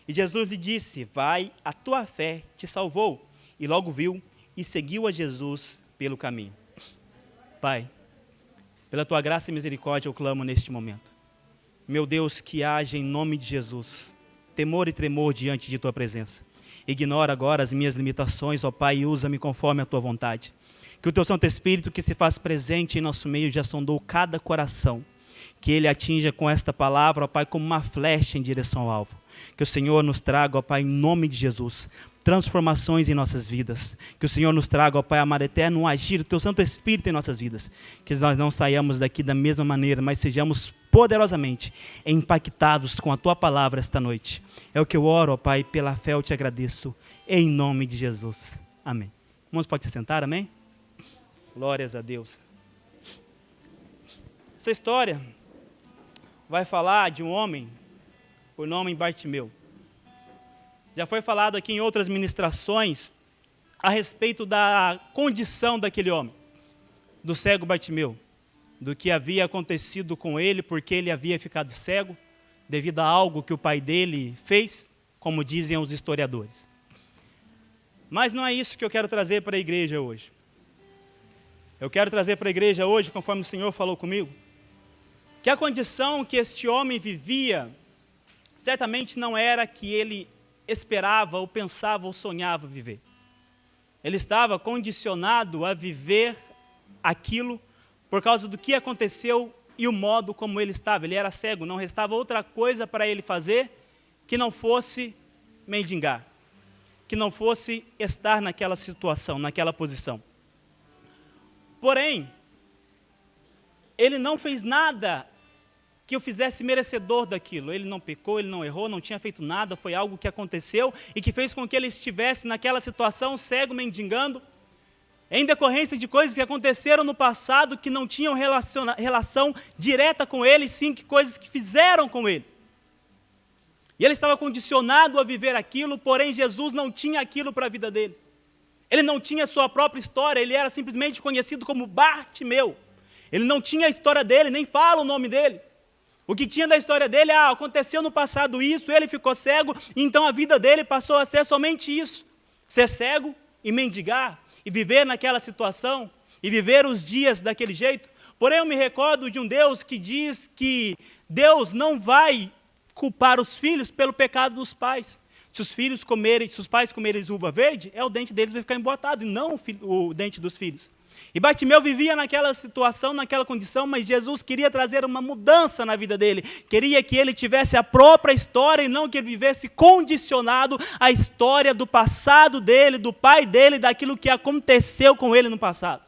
E Jesus lhe disse: vai, a tua fé te salvou. E logo viu e seguiu a Jesus pelo caminho. Pai, pela tua graça e misericórdia eu clamo neste momento. Meu Deus, que haja em nome de Jesus temor e tremor diante de tua presença. Ignora agora as minhas limitações, ó Pai, e usa-me conforme a tua vontade. Que o teu Santo Espírito, que se faz presente em nosso meio, já sondou cada coração. Que ele atinja com esta palavra, ó Pai, como uma flecha em direção ao alvo. Que o Senhor nos traga, ó Pai, em nome de Jesus, transformações em nossas vidas. Que o Senhor nos traga, ó Pai, amado eterno, um agir do teu Santo Espírito em nossas vidas. Que nós não saiamos daqui da mesma maneira, mas sejamos poderosamente impactados com a tua palavra esta noite. É o que eu oro, ó Pai, pela fé eu te agradeço, em nome de Jesus. Amém. Irmãos, pode se sentar, amém? Glórias a Deus. Essa história vai falar de um homem por nome Bartimeu. Já foi falado aqui em outras ministrações a respeito da condição daquele homem, do cego Bartimeu, do que havia acontecido com ele, porque ele havia ficado cego, devido a algo que o pai dele fez, como dizem os historiadores. Mas não é isso que eu quero trazer para a igreja hoje. Eu quero trazer para a igreja hoje, conforme o Senhor falou comigo, que a condição que este homem vivia, certamente não era que ele esperava, ou pensava, ou sonhava viver. Ele estava condicionado a viver aquilo por causa do que aconteceu e o modo como ele estava. Ele era cego, não restava outra coisa para ele fazer que não fosse mendigar, que não fosse estar naquela situação, naquela posição. Porém, ele não fez nada que o fizesse merecedor daquilo. Ele não pecou, ele não errou, não tinha feito nada, foi algo que aconteceu e que fez com que ele estivesse naquela situação, cego, mendigando, em decorrência de coisas que aconteceram no passado que não tinham relação direta com ele, sim que coisas que fizeram com ele. E ele estava condicionado a viver aquilo, porém Jesus não tinha aquilo para a vida dele. Ele não tinha sua própria história, ele era simplesmente conhecido como Bartimeu. Ele não tinha a história dele, nem fala o nome dele. O que tinha da história dele, aconteceu no passado isso, ele ficou cego, então a vida dele passou a ser somente isso. Ser cego e mendigar, e viver naquela situação, e viver os dias daquele jeito. Porém, eu me recordo de um Deus que diz que Deus não vai culpar os filhos pelo pecado dos pais. Se os pais comerem uva verde, o dente deles vai ficar emboatado, e não o dente dos filhos. E Bartimeu vivia naquela situação, naquela condição, mas Jesus queria trazer uma mudança na vida dele. Queria que ele tivesse a própria história e não que ele vivesse condicionado à história do passado dele, do pai dele, daquilo que aconteceu com ele no passado.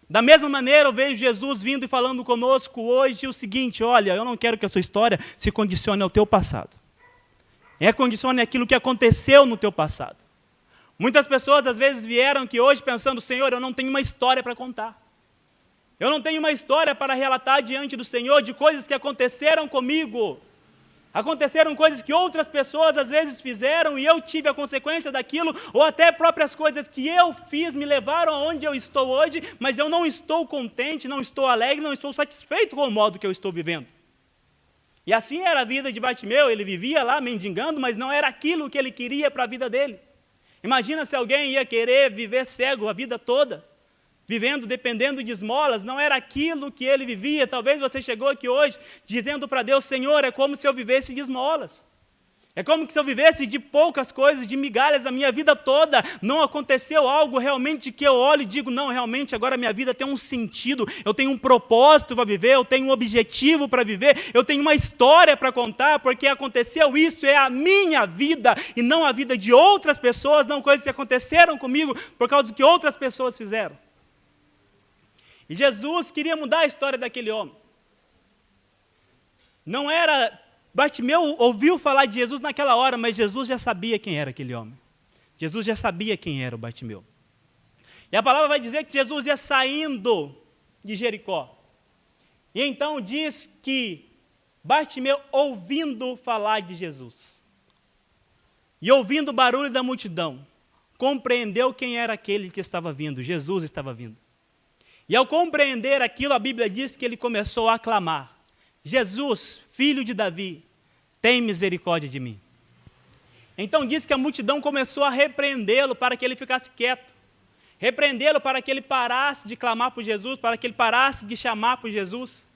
Da mesma maneira, eu vejo Jesus vindo e falando conosco hoje o seguinte: olha, eu não quero que a sua história se condicione ao teu passado. Condicione aquilo que aconteceu no teu passado. Muitas pessoas às vezes vieram aqui hoje pensando: Senhor, eu não tenho uma história para contar. Eu não tenho uma história para relatar diante do Senhor de coisas que aconteceram comigo. Aconteceram coisas que outras pessoas às vezes fizeram e eu tive a consequência daquilo, ou até próprias coisas que eu fiz me levaram aonde eu estou hoje, mas eu não estou contente, não estou alegre, não estou satisfeito com o modo que eu estou vivendo. E assim era a vida de Bartimeu, ele vivia lá mendigando, mas não era aquilo que ele queria para a vida dele. Imagina se alguém ia querer viver cego a vida toda, vivendo, dependendo de esmolas, não era aquilo que ele vivia. Talvez você chegou aqui hoje dizendo para Deus: Senhor, é como se eu vivesse de esmolas. É como se eu vivesse de poucas coisas, de migalhas a minha vida toda. Não aconteceu algo realmente que eu olho e digo: não, realmente agora a minha vida tem um sentido, eu tenho um propósito para viver, eu tenho um objetivo para viver, eu tenho uma história para contar, porque aconteceu isso, é a minha vida, e não a vida de outras pessoas, não coisas que aconteceram comigo por causa do que outras pessoas fizeram. E Jesus queria mudar a história daquele homem. Não era... Bartimeu ouviu falar de Jesus naquela hora, mas Jesus já sabia quem era aquele homem. Jesus já sabia quem era o Bartimeu. E a palavra vai dizer que Jesus ia saindo de Jericó. E então diz que Bartimeu, ouvindo falar de Jesus, e ouvindo o barulho da multidão, compreendeu quem era aquele que estava vindo. Jesus estava vindo. E ao compreender aquilo, a Bíblia diz que ele começou a clamar: Jesus, filho de Davi, tem misericórdia de mim. Então diz que a multidão começou a repreendê-lo para que ele ficasse quieto. Repreendê-lo para que ele parasse de clamar por Jesus, para que ele parasse de chamar por Jesus.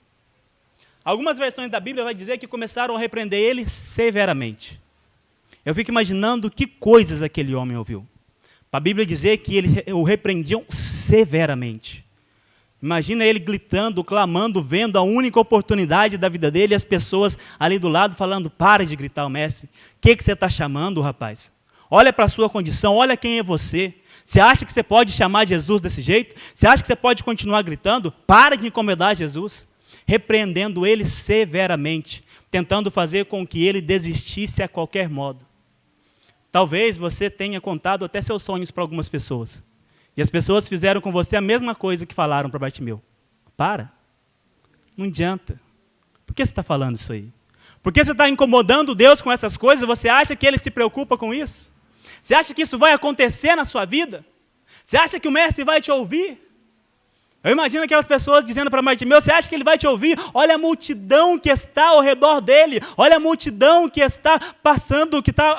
Algumas versões da Bíblia vai dizer que começaram a repreender ele severamente. Eu fico imaginando que coisas aquele homem ouviu. Para a Bíblia dizer que eles o repreendiam severamente. Imagina ele gritando, clamando, vendo a única oportunidade da vida dele, e as pessoas ali do lado falando, para de gritar, o mestre. O que você está chamando, rapaz? Olha para a sua condição, olha quem é você. Você acha que você pode chamar Jesus desse jeito? Você acha que você pode continuar gritando? Para de incomodar Jesus. Repreendendo ele severamente, tentando fazer com que ele desistisse a qualquer modo. Talvez você tenha contado até seus sonhos para algumas pessoas. E as pessoas fizeram com você a mesma coisa que falaram para Bartimeu. Para. Não adianta. Por que você está falando isso aí? Por que você está incomodando Deus com essas coisas? Você acha que Ele se preocupa com isso? Você acha que isso vai acontecer na sua vida? Você acha que o mestre vai te ouvir? Eu imagino aquelas pessoas dizendo para Bartimeu, você acha que ele vai te ouvir? Olha a multidão que está ao redor dele. Olha a multidão que está passando, que está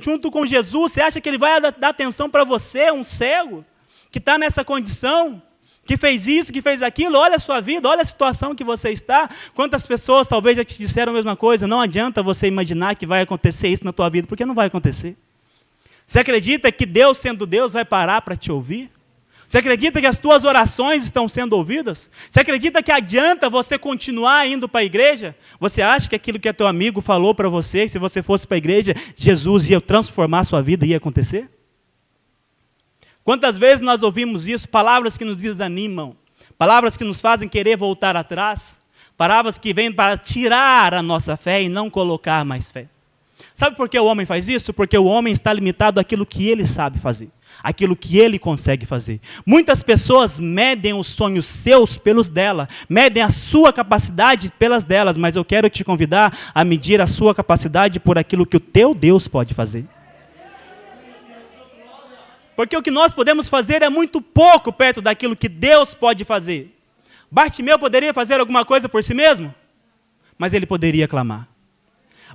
junto com Jesus. Você acha que ele vai dar atenção para você, um cego? Que está nessa condição, que fez isso, que fez aquilo, olha a sua vida, olha a situação que você está. Quantas pessoas talvez já te disseram a mesma coisa? Não adianta você imaginar que vai acontecer isso na tua vida, porque não vai acontecer. Você acredita que Deus, sendo Deus, vai parar para te ouvir? Você acredita que as tuas orações estão sendo ouvidas? Você acredita que adianta você continuar indo para a igreja? Você acha que aquilo que teu amigo falou para você, se você fosse para a igreja, Jesus ia transformar a sua vida e ia acontecer? Quantas vezes nós ouvimos isso, palavras que nos desanimam, palavras que nos fazem querer voltar atrás, palavras que vêm para tirar a nossa fé e não colocar mais fé. Sabe por que o homem faz isso? Porque o homem está limitado àquilo que ele sabe fazer, àquilo que ele consegue fazer. Muitas pessoas medem os sonhos seus pelos dela, medem a sua capacidade pelas delas, mas eu quero te convidar a medir a sua capacidade por aquilo que o teu Deus pode fazer. Porque o que nós podemos fazer é muito pouco perto daquilo que Deus pode fazer. Bartimeu poderia fazer alguma coisa por si mesmo? Mas ele poderia clamar.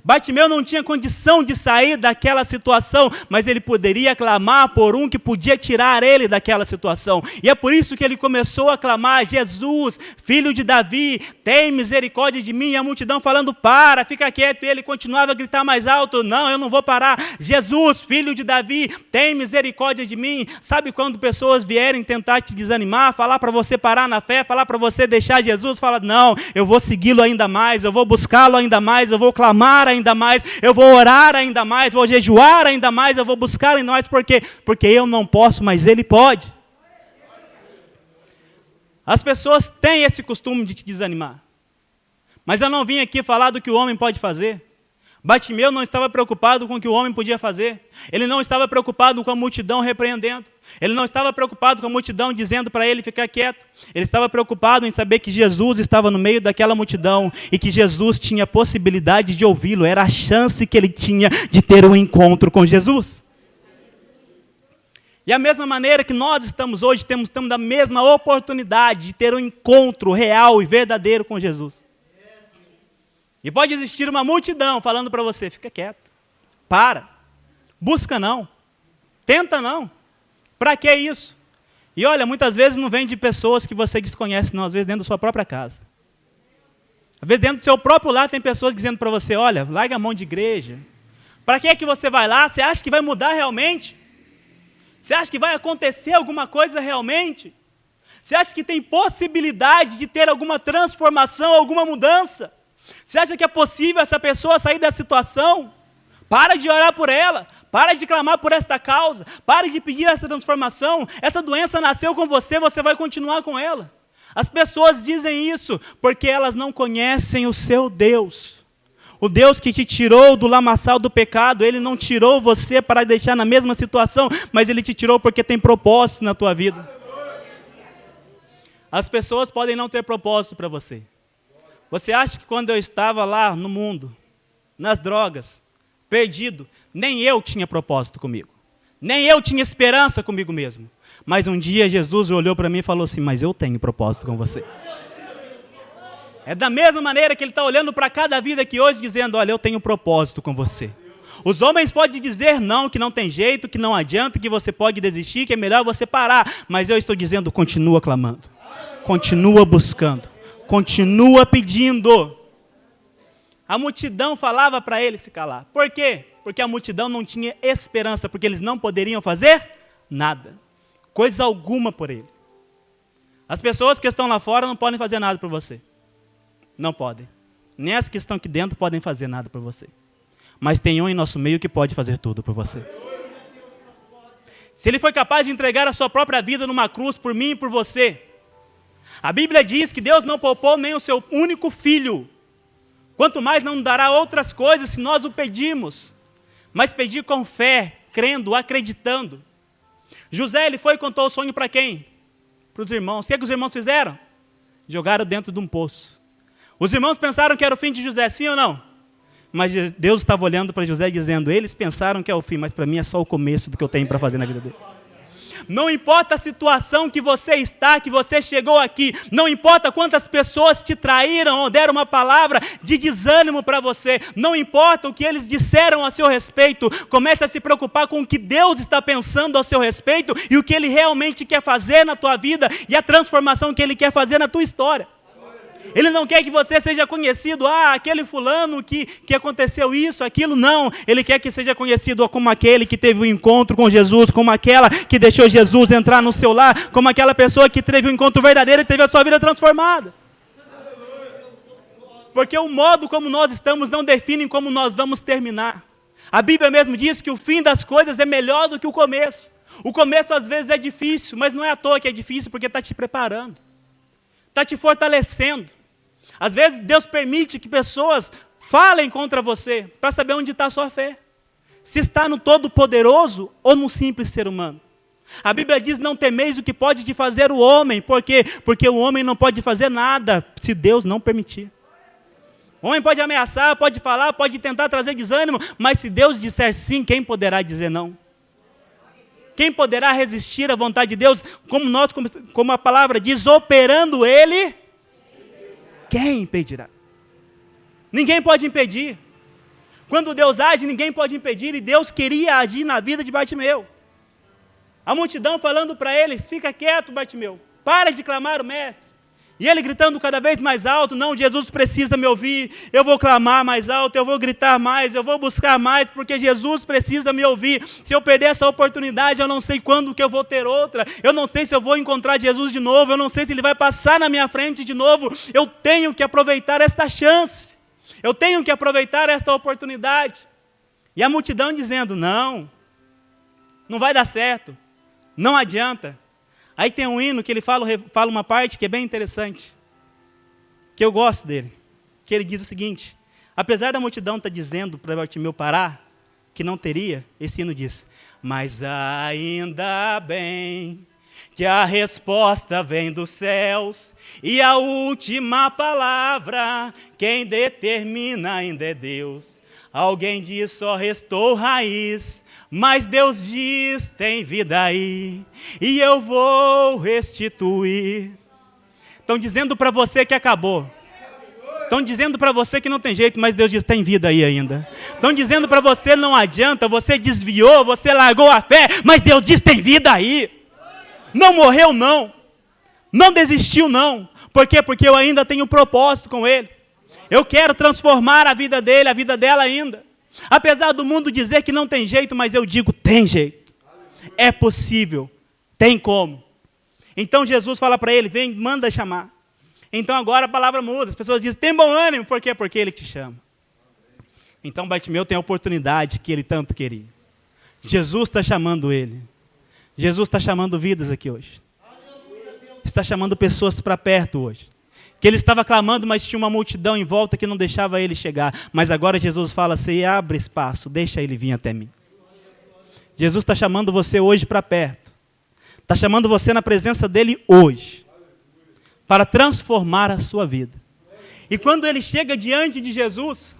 Bartimeu não tinha condição de sair daquela situação, mas ele poderia clamar por um que podia tirar ele daquela situação. E é por isso que ele começou a clamar, Jesus, filho de Davi, tem misericórdia de mim. E a multidão falando, para, fica quieto. E ele continuava a gritar mais alto, não, eu não vou parar. Jesus, filho de Davi, tem misericórdia de mim. Sabe quando pessoas vierem tentar te desanimar, falar para você parar na fé, falar para você deixar Jesus, fala, não, eu vou segui-lo ainda mais, eu vou buscá-lo ainda mais, eu vou clamar ainda mais, eu vou orar ainda mais, vou jejuar ainda mais, eu vou buscar ainda mais, porque eu não posso, mas Ele pode. As pessoas têm esse costume de te desanimar, mas eu não vim aqui falar do que o homem pode fazer. Bartimeu não estava preocupado com o que o homem podia fazer, ele não estava preocupado com a multidão repreendendo, ele não estava preocupado com a multidão dizendo para ele ficar quieto, ele estava preocupado em saber que Jesus estava no meio daquela multidão e que Jesus tinha a possibilidade de ouvi-lo, era a chance que ele tinha de ter um encontro com Jesus. E a mesma maneira que nós estamos hoje, estamos da mesma oportunidade de ter um encontro real e verdadeiro com Jesus. E pode existir uma multidão falando para você, fica quieto, para, busca não, tenta não, para que isso? E olha, muitas vezes não vem de pessoas que você desconhece não, às vezes dentro da sua própria casa. Às vezes dentro do seu próprio lar tem pessoas dizendo para você, olha, larga a mão de igreja, para que é que você vai lá? Você acha que vai mudar realmente? Você acha que vai acontecer alguma coisa realmente? Você acha que tem possibilidade de ter alguma transformação, alguma mudança? Você acha que é possível essa pessoa sair da situação? Para de orar por ela, para de clamar por esta causa, para de pedir essa transformação. Essa doença nasceu com você, você vai continuar com ela. As pessoas dizem isso porque elas não conhecem o seu Deus. O Deus que te tirou do lamaçal do pecado, Ele não tirou você para deixar na mesma situação, mas Ele te tirou porque tem propósito na tua vida. As pessoas podem não ter propósito para você. Você acha que quando eu estava lá no mundo, nas drogas, perdido, nem eu tinha propósito comigo. Nem eu tinha esperança comigo mesmo. Mas um dia Jesus olhou para mim e falou assim, mas eu tenho propósito com você. É da mesma maneira que Ele está olhando para cada vida aqui hoje, dizendo, olha, eu tenho propósito com você. Os homens podem dizer não, que não tem jeito, que não adianta, que você pode desistir, que é melhor você parar. Mas eu estou dizendo, continua clamando, continua buscando, continua pedindo. A multidão falava para ele se calar. Por quê? Porque a multidão não tinha esperança, porque eles não poderiam fazer nada, coisa alguma por ele. As pessoas que estão lá fora não podem fazer nada por você. Não podem. Nem as que estão aqui dentro podem fazer nada por você. Mas tem um em nosso meio que pode fazer tudo por você. Se ele foi capaz de entregar a sua própria vida numa cruz por mim e por você, a Bíblia diz que Deus não poupou nem o seu único filho. Quanto mais não dará outras coisas se nós o pedirmos. Mas pedir com fé, crendo, acreditando. José, ele foi e contou o sonho para quem? Para os irmãos. O que é que os irmãos fizeram? Jogaram dentro de um poço. Os irmãos pensaram que era o fim de José, sim ou não? Mas Deus estava olhando para José dizendo, eles pensaram que é o fim, mas para mim é só o começo do que eu tenho para fazer na vida dele. Não importa a situação que você está, que você chegou aqui, não importa quantas pessoas te traíram ou deram uma palavra de desânimo para você, não importa o que eles disseram a seu respeito, comece a se preocupar com o que Deus está pensando a seu respeito e o que Ele realmente quer fazer na tua vida e a transformação que Ele quer fazer na tua história. Ele não quer que você seja conhecido, aquele fulano que aconteceu isso, aquilo, não. Ele quer que seja conhecido como aquele que teve um encontro com Jesus, como aquela que deixou Jesus entrar no seu lar, como aquela pessoa que teve um encontro verdadeiro e teve a sua vida transformada. Porque o modo como nós estamos não define como nós vamos terminar. A Bíblia mesmo diz que o fim das coisas é melhor do que o começo. O começo às vezes é difícil, mas não é à toa que é difícil, porque está te preparando. Está te fortalecendo. Às vezes Deus permite que pessoas falem contra você para saber onde está a sua fé. Se está no Todo-Poderoso ou no simples ser humano. A Bíblia diz, não temeis o que pode te fazer o homem. Por quê? Porque o homem não pode fazer nada se Deus não permitir. O homem pode ameaçar, pode falar, pode tentar trazer desânimo, mas se Deus disser sim, quem poderá dizer não? Quem poderá resistir à vontade de Deus? Como a palavra diz, operando Ele... Quem impedirá? Ninguém pode impedir. Quando Deus age, ninguém pode impedir. E Deus queria agir na vida de Bartimeu. A multidão falando para ele, fica quieto, Bartimeu. Para de clamar o mestre. E ele gritando cada vez mais alto, não, Jesus precisa me ouvir. Eu vou clamar mais alto, eu vou gritar mais, eu vou buscar mais, porque Jesus precisa me ouvir. Se eu perder essa oportunidade, eu não sei quando que eu vou ter outra. Eu não sei se eu vou encontrar Jesus de novo. Eu não sei se Ele vai passar na minha frente de novo. Eu tenho que aproveitar esta chance. Eu tenho que aproveitar esta oportunidade. E a multidão dizendo, não vai dar certo. Não adianta. Aí tem um hino que ele fala uma parte que é bem interessante, que eu gosto dele, que ele diz o seguinte, apesar da multidão estar dizendo para Bartimeu parar, que não teria, esse hino diz, mas ainda bem que a resposta vem dos céus, e a última palavra, quem determina ainda é Deus. Alguém diz, só restou raiz, mas Deus diz, tem vida aí, e eu vou restituir. Estão dizendo para você que acabou. Estão dizendo para você que não tem jeito, mas Deus diz, tem vida aí ainda. Estão dizendo para você, não adianta, você desviou, você largou a fé, mas Deus diz, tem vida aí. Não morreu não, não desistiu não. Por quê? Porque eu ainda tenho propósito com Ele. Eu quero transformar a vida dele, a vida dela ainda. Apesar do mundo dizer que não tem jeito, mas eu digo, tem jeito. É possível, tem como. Então Jesus fala para ele, vem, manda chamar. Então agora a palavra muda, as pessoas dizem, tem bom ânimo, por quê? Porque Ele te chama. Então Bartimeu tem a oportunidade que ele tanto queria. Jesus está chamando ele. Jesus está chamando vidas aqui hoje. Está chamando pessoas para perto hoje. Que ele estava clamando, mas tinha uma multidão em volta que não deixava ele chegar. Mas agora Jesus fala assim, abre espaço, deixa ele vir até mim. Jesus está chamando você hoje para perto. Está chamando você na presença dele hoje. Para transformar a sua vida. E quando ele chega diante de Jesus,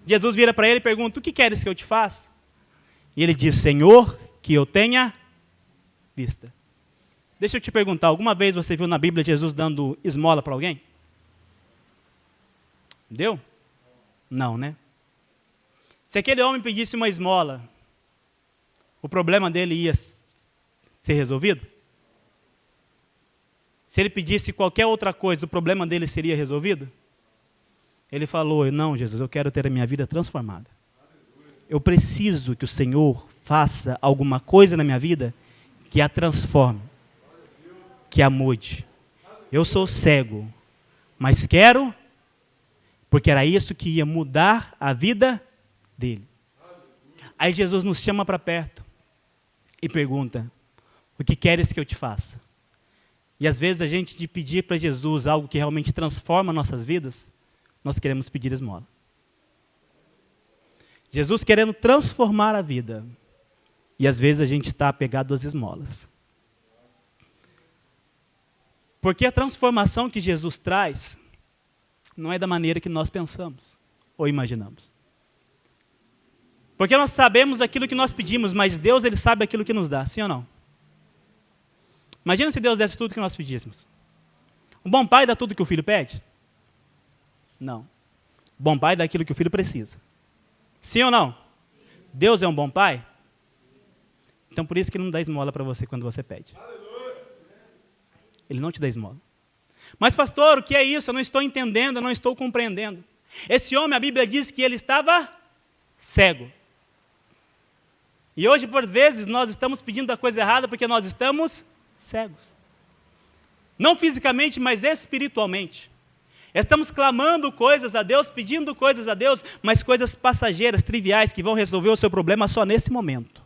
Jesus vira para ele e pergunta, o que queres que eu te faça? E ele diz, Senhor, que eu tenha vista. Deixa eu te perguntar, alguma vez você viu na Bíblia Jesus dando esmola para alguém? Deu? Não, né? Se aquele homem pedisse uma esmola, o problema dele ia ser resolvido? Se ele pedisse qualquer outra coisa, o problema dele seria resolvido? Ele falou, não, Jesus, eu quero ter a minha vida transformada. Eu preciso que o Senhor faça alguma coisa na minha vida que a transforme, que a mude. Eu sou cego, mas quero, porque era isso que ia mudar a vida dele. Aí Jesus nos chama para perto e pergunta, o que queres que eu te faça? E às vezes a gente, de pedir para Jesus algo que realmente transforma nossas vidas, nós queremos pedir esmola. Jesus querendo transformar a vida. E às vezes a gente está apegado às esmolas. Porque a transformação que Jesus traz não é da maneira que nós pensamos ou imaginamos. Porque nós sabemos aquilo que nós pedimos, mas Deus, Ele sabe aquilo que nos dá, sim ou não? Imagina se Deus desse tudo que nós pedíssemos. Um bom pai dá tudo que o filho pede? Não. O bom pai dá aquilo que o filho precisa. Sim ou não? Deus é um bom pai? Então por isso que Ele não dá esmola para você quando você pede. Ele não te dá esmola. Mas pastor, o que é isso? Eu não estou entendendo, eu não estou compreendendo. Esse homem, a Bíblia diz que ele estava cego. E hoje, por vezes, nós estamos pedindo a coisa errada porque nós estamos cegos. Não fisicamente, mas espiritualmente. Estamos clamando coisas a Deus, pedindo coisas a Deus, mas coisas passageiras, triviais, que vão resolver o seu problema só nesse momento.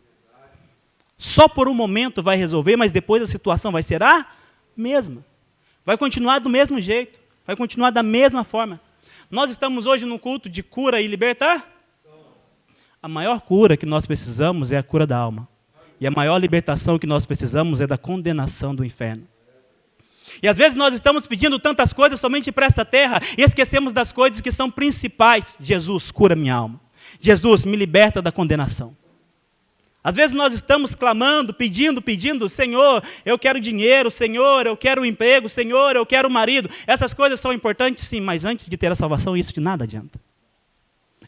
Só por um momento vai resolver, mas depois a situação vai ser a mesma. Vai continuar do mesmo jeito, vai continuar da mesma forma. Nós estamos hoje num culto de cura e libertar. A maior cura que nós precisamos é a cura da alma. E a maior libertação que nós precisamos é da condenação do inferno. E às vezes nós estamos pedindo tantas coisas somente para essa terra e esquecemos das coisas que são principais. Jesus, cura minha alma. Jesus, me liberta da condenação. Às vezes nós estamos clamando, pedindo, Senhor, eu quero dinheiro, Senhor, eu quero um emprego, Senhor, eu quero um marido. Essas coisas são importantes sim, mas antes de ter a salvação, isso de nada adianta.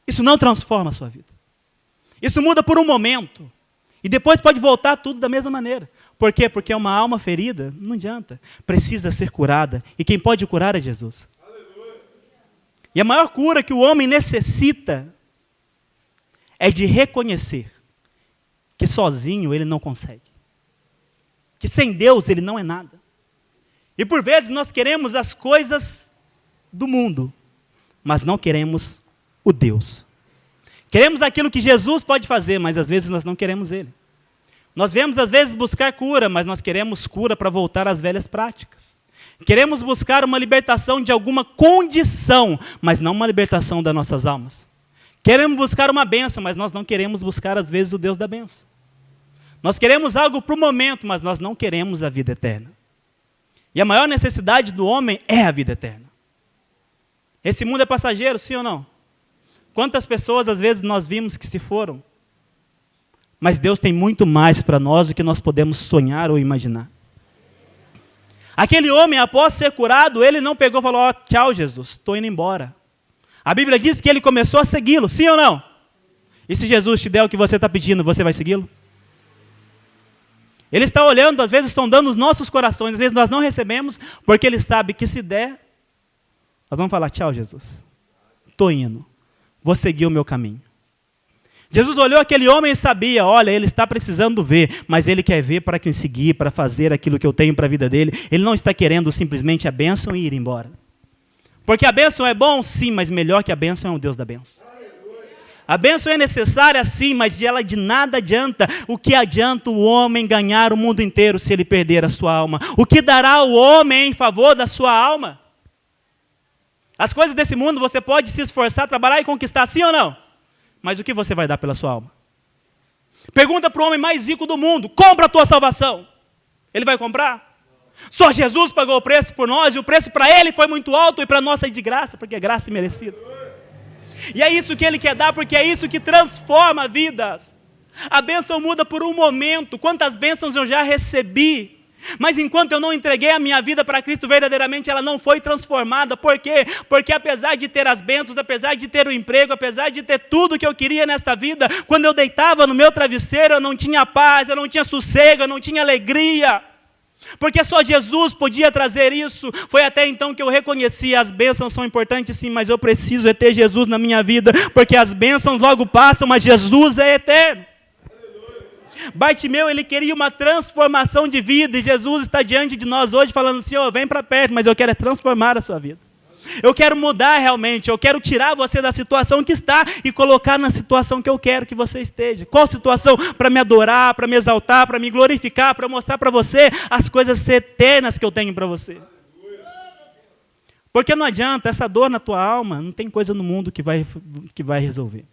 Isso não transforma a sua vida. Isso muda por um momento. E depois pode voltar tudo da mesma maneira. Por quê? Porque uma alma ferida, não adianta. Precisa ser curada. E quem pode curar é Jesus. Aleluia. E a maior cura que o homem necessita é de reconhecer que sozinho ele não consegue. Que sem Deus ele não é nada. E por vezes nós queremos as coisas do mundo, mas não queremos o Deus. Queremos aquilo que Jesus pode fazer, mas às vezes nós não queremos Ele. Nós vemos às vezes buscar cura, mas nós queremos cura para voltar às velhas práticas. Queremos buscar uma libertação de alguma condição, mas não uma libertação das nossas almas. Queremos buscar uma bênção, mas nós não queremos buscar às vezes o Deus da bênção. Nós queremos algo para o momento, mas nós não queremos a vida eterna. E a maior necessidade do homem é a vida eterna. Esse mundo é passageiro, sim ou não? Quantas pessoas, às vezes, nós vimos que se foram? Mas Deus tem muito mais para nós do que nós podemos sonhar ou imaginar. Aquele homem, após ser curado, ele não pegou e falou, tchau, Jesus, estou indo embora. A Bíblia diz que ele começou a segui-lo, sim ou não? E se Jesus te der o que você está pedindo, você vai segui-lo? Ele está olhando, às vezes estão dando os nossos corações, às vezes nós não recebemos, porque Ele sabe que se der, nós vamos falar, tchau, Jesus, estou indo. Vou seguir o meu caminho. Jesus olhou aquele homem e sabia, olha, ele está precisando ver, mas ele quer ver para quem seguir, para fazer aquilo que eu tenho para a vida dele. Ele não está querendo simplesmente a bênção e ir embora. Porque a bênção é bom, sim, mas melhor que a bênção é o Deus da bênção. A bênção é necessária, sim, mas ela de nada adianta. O que adianta o homem ganhar o mundo inteiro se ele perder a sua alma? O que dará o homem em favor da sua alma? As coisas desse mundo você pode se esforçar, trabalhar e conquistar, sim ou não? Mas o que você vai dar pela sua alma? Pergunta para o homem mais rico do mundo, compra a tua salvação. Ele vai comprar? Só Jesus pagou o preço por nós, e o preço para ele foi muito alto, e para nós é de graça, porque é graça imerecida. E é isso que ele quer dar, porque é isso que transforma vidas. A bênção muda por um momento. Quantas bênçãos eu já recebi, Mas enquanto eu não entreguei a minha vida para Cristo verdadeiramente, ela não foi transformada. Por quê? Porque apesar de ter as bênçãos, apesar de ter o emprego, apesar de ter tudo que eu queria nesta vida, quando eu deitava no meu travesseiro, eu não tinha paz, eu não tinha sossego, eu não tinha alegria. Porque só Jesus podia trazer isso. Foi até então que eu reconheci, as bênçãos são importantes sim, mas eu preciso ter Jesus na minha vida, porque as bênçãos logo passam, mas Jesus é eterno. Bartimeu, ele queria uma transformação de vida, e Jesus está diante de nós hoje falando assim, vem para perto, mas eu quero transformar a sua vida. Eu quero mudar realmente, eu quero tirar você da situação que está e colocar na situação que eu quero que você esteja. Qual situação? Para me adorar, para me exaltar, para me glorificar, para mostrar para você as coisas eternas que eu tenho para você. Porque não adianta, essa dor na tua alma, não tem coisa no mundo que vai resolver.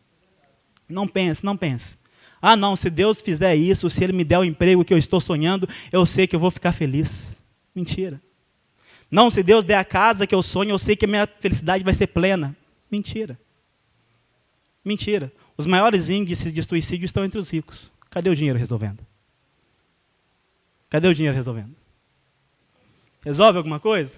Não pense. Ah não, se Deus fizer isso, se Ele me der o emprego que eu estou sonhando, eu sei que eu vou ficar feliz. Mentira. Não, se Deus der a casa que eu sonho, eu sei que a minha felicidade vai ser plena. Mentira. Mentira. Os maiores índices de suicídio estão entre os ricos. Cadê o dinheiro resolvendo? Cadê o dinheiro resolvendo? Resolve alguma coisa?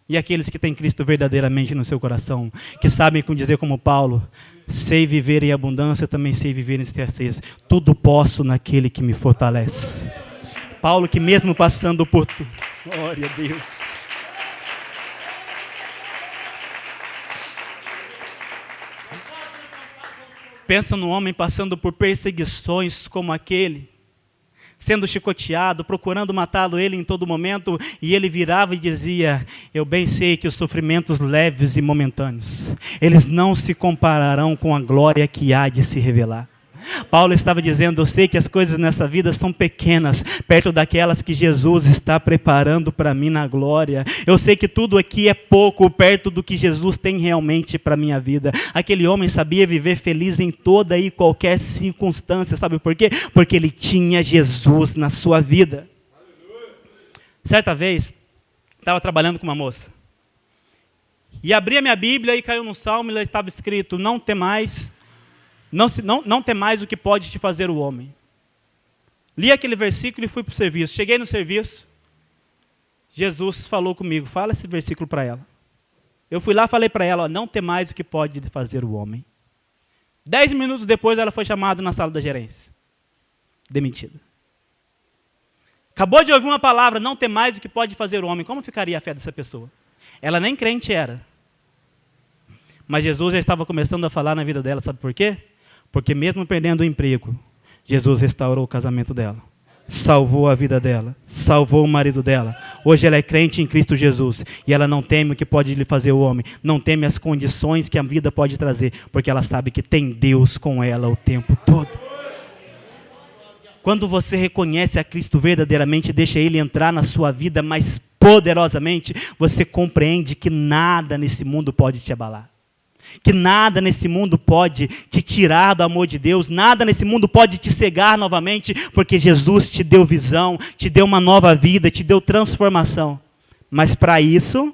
E aqueles que têm Cristo verdadeiramente no seu coração, que sabem como dizer como Paulo, sei viver em abundância, também sei viver em escassez. Tudo posso naquele que me fortalece. Paulo que mesmo passando por tudo, glória a Deus. Pensa no homem passando por perseguições como aquele, sendo chicoteado, procurando matá-lo ele em todo momento, e ele virava e dizia, eu bem sei que os sofrimentos leves e momentâneos, eles não se compararão com a glória que há de se revelar. Paulo estava dizendo, eu sei que as coisas nessa vida são pequenas, perto daquelas que Jesus está preparando para mim na glória. Eu sei que tudo aqui é pouco, perto do que Jesus tem realmente para a minha vida. Aquele homem sabia viver feliz em toda e qualquer circunstância, sabe por quê? Porque ele tinha Jesus na sua vida. Certa vez, estava trabalhando com uma moça, e abri a minha Bíblia e caiu num salmo, e lá estava escrito, não temais o que pode te fazer o homem. Li aquele versículo e fui para o serviço. Cheguei no serviço, Jesus falou comigo, fala esse versículo para ela. Eu fui lá, falei para ela, não temais o que pode fazer o homem. 10 minutos depois ela foi chamada na sala da gerência. Demitida. Acabou de ouvir uma palavra, não temais o que pode fazer o homem. Como ficaria a fé dessa pessoa? Ela nem crente era. Mas Jesus já estava começando a falar na vida dela, sabe por quê? Porque mesmo perdendo o emprego, Jesus restaurou o casamento dela, salvou a vida dela, salvou o marido dela. Hoje ela é crente em Cristo Jesus, e ela não teme o que pode lhe fazer o homem, não teme as condições que a vida pode trazer, porque ela sabe que tem Deus com ela o tempo todo. Quando você reconhece a Cristo verdadeiramente, deixa Ele entrar na sua vida mais poderosamente, você compreende que nada nesse mundo pode te abalar. Que nada nesse mundo pode te tirar do amor de Deus, nada nesse mundo pode te cegar novamente, porque Jesus te deu visão, te deu uma nova vida, te deu transformação. Mas para isso,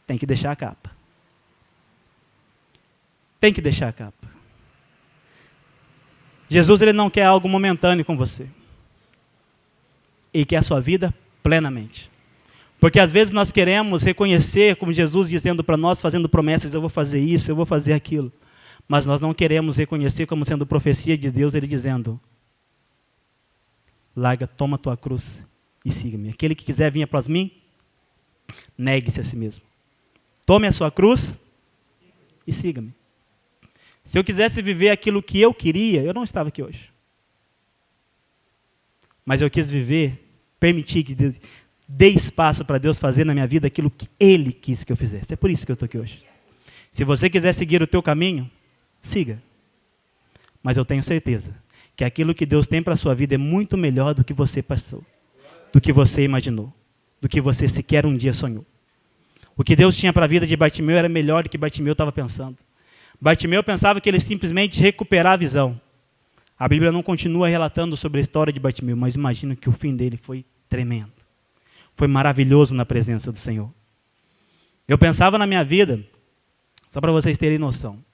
tem que deixar a capa. Tem que deixar a capa. Jesus, ele não quer algo momentâneo com você. Ele quer a sua vida plenamente. Porque às vezes nós queremos reconhecer como Jesus dizendo para nós, fazendo promessas, eu vou fazer isso, eu vou fazer aquilo. Mas nós não queremos reconhecer como sendo profecia de Deus, Ele dizendo, larga, toma a tua cruz e siga-me. Aquele que quiser vir após mim, negue-se a si mesmo. Tome a sua cruz e siga-me. Se eu quisesse viver aquilo que eu queria, eu não estava aqui hoje. Mas eu quis viver, permitir que Deus... Dê espaço para Deus fazer na minha vida aquilo que Ele quis que eu fizesse. É por isso que eu estou aqui hoje. Se você quiser seguir o teu caminho, siga. Mas eu tenho certeza que aquilo que Deus tem para a sua vida é muito melhor do que você passou, do que você imaginou, do que você sequer um dia sonhou. O que Deus tinha para a vida de Bartimeu era melhor do que Bartimeu estava pensando. Bartimeu pensava que ele simplesmente recuperar a visão. A Bíblia não continua relatando sobre a história de Bartimeu, mas imagino que o fim dele foi tremendo. Foi maravilhoso na presença do Senhor. Eu pensava na minha vida, só para vocês terem noção.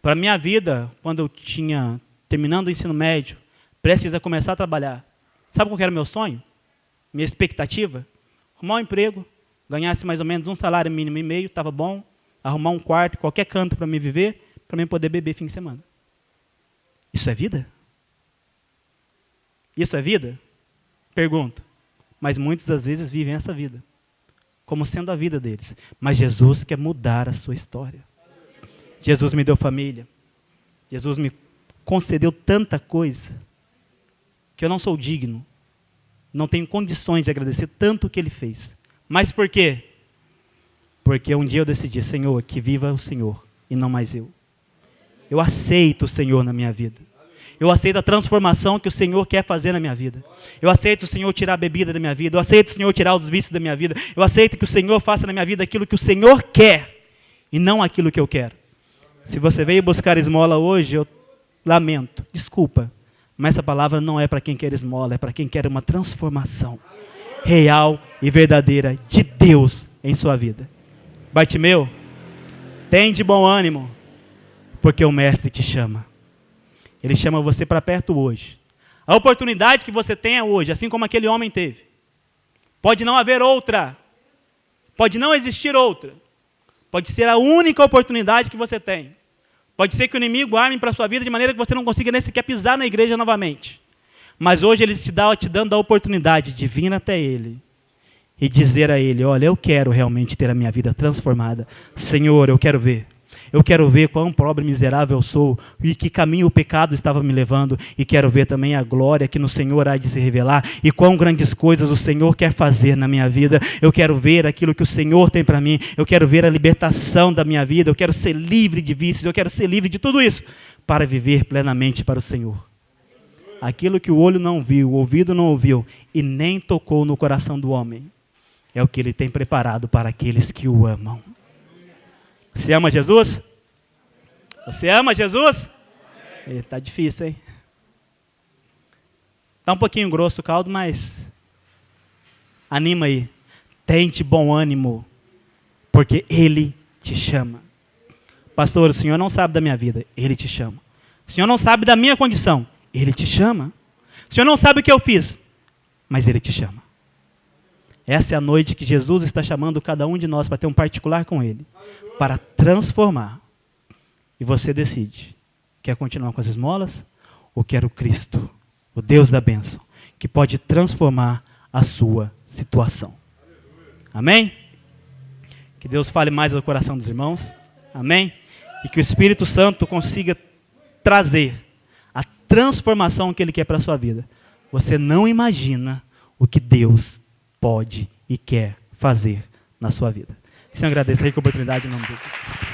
Para a minha vida, quando eu tinha terminando o ensino médio, prestes a começar a trabalhar, Sabe qual que era o meu sonho? Minha expectativa? Arrumar um emprego, ganhasse mais ou menos um salário mínimo e meio, estava bom, arrumar um quarto, qualquer canto para mim viver, para mim poder beber fim de semana. Isso é vida? Isso é vida? Pergunto. Mas muitas das vezes vivem essa vida, como sendo a vida deles. Mas Jesus quer mudar a sua história. Jesus me deu família. Jesus me concedeu tanta coisa, que eu não sou digno. Não tenho condições de agradecer tanto o que Ele fez. Mas por quê? Porque um dia eu decidi, Senhor, que viva o Senhor e não mais eu. Eu aceito o Senhor na minha vida. Eu aceito a transformação que o Senhor quer fazer na minha vida. Eu aceito o Senhor tirar a bebida da minha vida. Eu aceito o Senhor tirar os vícios da minha vida. Eu aceito que o Senhor faça na minha vida aquilo que o Senhor quer e não aquilo que eu quero. Se você veio buscar esmola hoje, eu lamento, desculpa, mas essa palavra não é para quem quer esmola, é para quem quer uma transformação real e verdadeira de Deus em sua vida. Bartimeu, tem de bom ânimo, porque o Mestre te chama. Ele chama você para perto hoje. A oportunidade que você tem é hoje, assim como aquele homem teve. Pode não haver outra. Pode não existir outra. Pode ser a única oportunidade que você tem. Pode ser que o inimigo arme para a sua vida de maneira que você não consiga nem sequer pisar na igreja novamente. Mas hoje ele te dando a oportunidade de vir até Ele e dizer a Ele, olha, eu quero realmente ter a minha vida transformada. Senhor, eu quero ver. Eu quero ver quão pobre e miserável eu sou e que caminho o pecado estava me levando. E quero ver também a glória que no Senhor há de se revelar e quão grandes coisas o Senhor quer fazer na minha vida. Eu quero ver aquilo que o Senhor tem para mim. Eu quero ver a libertação da minha vida. Eu quero ser livre de vícios. Eu quero ser livre de tudo isso para viver plenamente para o Senhor. Aquilo que o olho não viu, o ouvido não ouviu e nem tocou no coração do homem é o que Ele tem preparado para aqueles que o amam. Você ama Jesus? Você ama Jesus? Está difícil, hein? Está um pouquinho grosso o caldo, mas anima aí. Tente bom ânimo, porque Ele te chama. Pastor, o Senhor não sabe da minha vida, Ele te chama. O Senhor não sabe da minha condição, Ele te chama. O Senhor não sabe o que eu fiz, mas Ele te chama. Essa é a noite que Jesus está chamando cada um de nós para ter um particular com Ele, para transformar. E você decide, quer continuar com as esmolas ou quer o Cristo, o Deus da bênção, que pode transformar a sua situação. Amém? Que Deus fale mais ao coração dos irmãos. Amém? E que o Espírito Santo consiga trazer a transformação que Ele quer para a sua vida. Você não imagina o que Deus pode e quer fazer na sua vida. Senhor, agradeço aí com a oportunidade em nome de Jesus.